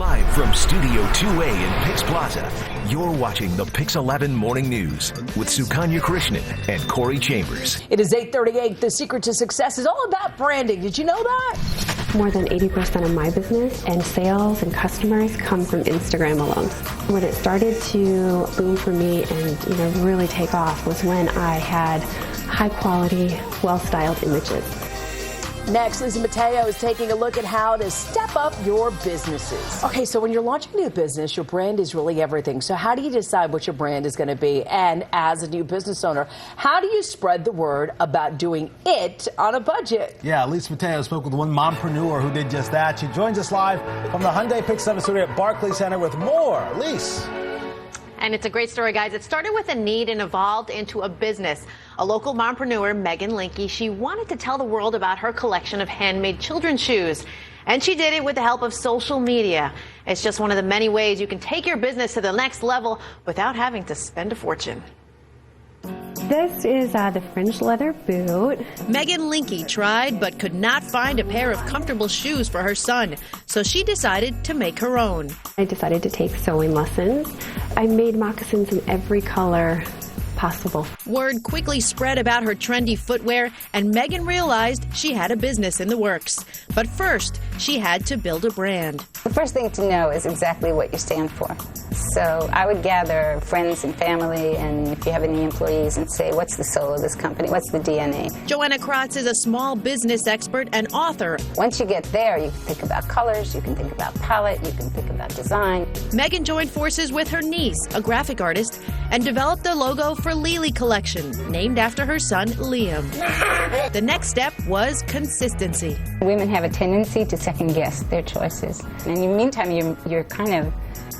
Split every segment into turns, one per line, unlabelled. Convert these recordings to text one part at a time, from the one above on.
Live from Studio 2A in PIX Plaza, you're watching the PIX 11 Morning News with Sukanya Krishnan and Corey Chambers.
It is 8:38. The secret to success is all about branding. Did you know that?
More than 80% of my business and sales and customers come from Instagram alone. When it started to boom for me and really take off was when I had high quality, well-styled images.
Next, Lisa Mateo is taking a look at how to step up your businesses. Okay, so when you're launching a new business, your brand is really everything. So how do you decide what your brand is going to be? And as a new business owner, how do you spread the word about doing it on a budget?
Yeah, Lisa Mateo spoke with one mompreneur who did just that. She joins us live from the Hyundai PIX 7 studio at Barclays Center with more. Lisa.
And it's a great story, guys. It started with a need and evolved into a business. A local mompreneur, Megan Linke, she wanted to tell the world about her collection of handmade children's shoes. And she did it with the help of social media. It's just one of the many ways you can take your business to the next level without having to spend a fortune.
This is the fringed leather boot.
Megan Linke tried but could not find a pair of comfortable shoes for her son, so she decided to make her own.
I decided to take sewing lessons. I made moccasins in every color possible.
Word quickly spread about her trendy footwear, and Megan realized she had a business in the works. But first, she had to build a brand.
The first thing to know is exactly what you stand for. So I would gather friends and family, and if you have any employees, and say, what's the soul of this company? What's the DNA?
Joanna Kratz is a small business expert and author.
Once you get there, you can think about colors, you can think about palette, you can think about design.
Megan joined forces with her niece, a graphic artist, and developed the logo for Lily Collection, named after her son, Liam. The next step was consistency.
Women have a tendency to second guess their choices. And in the meantime, you're kind of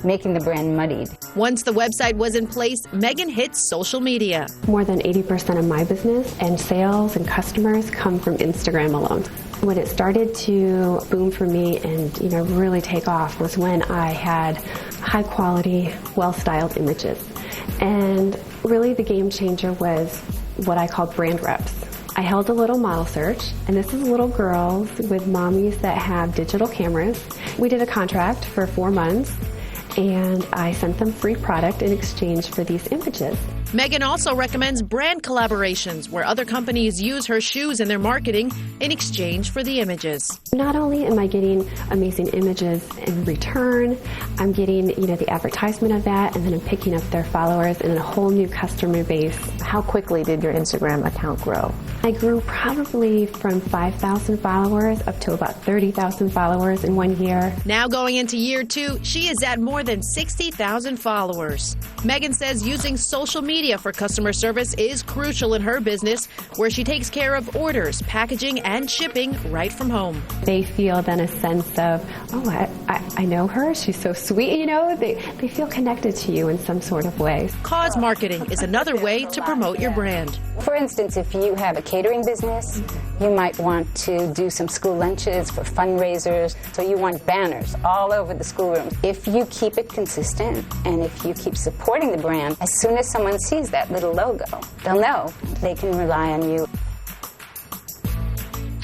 making the brand muddied.
Once the website was in place, Megan hit social media.
More than 80% of my business and sales and customers come from Instagram alone. When it started to boom for me and really take off was when I had high quality, well-styled images. And really the game changer was what I call brand reps. I held a little model search, and this is little girls with mommies that have digital cameras. We did a contract for 4 months, and I sent them free product in exchange for these images.
Megan also recommends brand collaborations where other companies use her shoes in their marketing in exchange for the images.
Not only am I getting amazing images in return, I'm getting the advertisement of that, and then I'm picking up their followers and a whole new customer base.
How quickly did your Instagram account grow?
I grew probably from 5,000 followers up to about 30,000 followers in 1 year.
Now going into year 2, she is at more than 60,000 followers. Megan says using social media for customer service is crucial in her business, where she takes care of orders, packaging, and shipping right from home.
They feel then a sense of, oh, I know her, she's so sweet, they feel connected to you in some sort of way.
Cause marketing is another way to promote your brand.
For instance, if you have a catering business, you might want to do some school lunches for fundraisers. So you want banners all over the schoolrooms. If you keep it consistent and if you keep supporting the brand, as soon as someone sees that little logo, they'll know they can rely on you.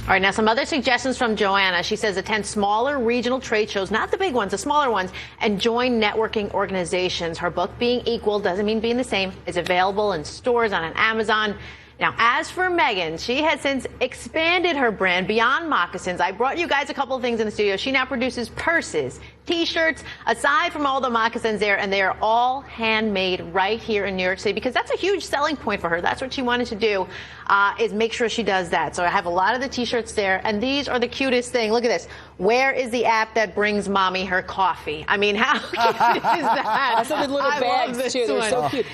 All right, now some other suggestions from Joanna. She says attend smaller regional trade shows, not the big ones, the smaller ones, and join networking organizations. Her book, Being Equal, doesn't mean being the same, is available in stores on Amazon. Now, as for Megan, she has since expanded her brand beyond moccasins. I brought you guys a couple of things in the studio. She now produces purses, T-shirts, aside from all the moccasins there, and they are all handmade right here in New York City, because that's a huge selling point for her. That's what she wanted to do, is make sure she does that. So I have a lot of the T-shirts there, and these are the cutest thing. Look at this. Where is the app that brings mommy her coffee? I mean, how cute is that?
That's some little bags, too. They're so cute.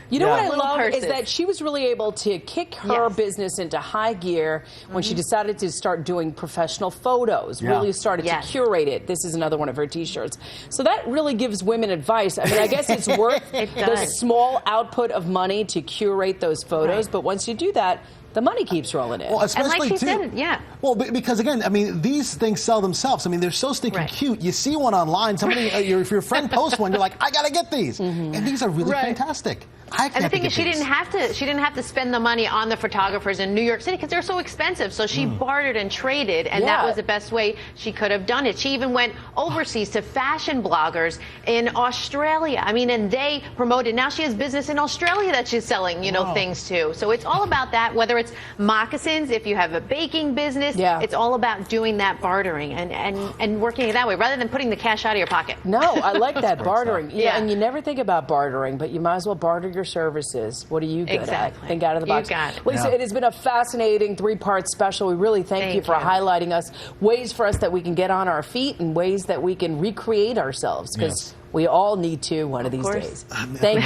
You know what I love is that she was really able to kick her business into high gear when she decided to start doing professional photos, really started to curate it. This is another one of her T-shirts. So that really gives women advice. I mean, I guess it's worth the small output of money to curate those photos, but once you do that, the money keeps rolling in.
Well, especially
and like she said,
Well, because again, I mean, these things sell themselves. I mean, they're so stinking cute. You see one online, somebody, if your friend posts one, you're like, I gotta get these. And these are really fantastic.
And the thing is, she didn't have to spend the money on the photographers in New York City because they're so expensive. So she bartered and traded, and that was the best way she could have done it. She even went overseas to fashion bloggers in Australia. I mean, and they promoted. Now she has business in Australia that she's selling, things to. So it's all about that. Whether it's moccasins, if you have a baking business, it's all about doing that bartering and working it that way rather than putting the cash out of your pocket.
No, I like that bartering. Yeah, and you never think about bartering, but you might as well barter your services. What are you good at? Think out of the box.
You got it.
Lisa, it has been a fascinating 3-part special. We really thank you for highlighting us, ways for us that we can get on our feet and ways that we can recreate ourselves, because we all need to one of these days. Thank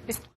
you.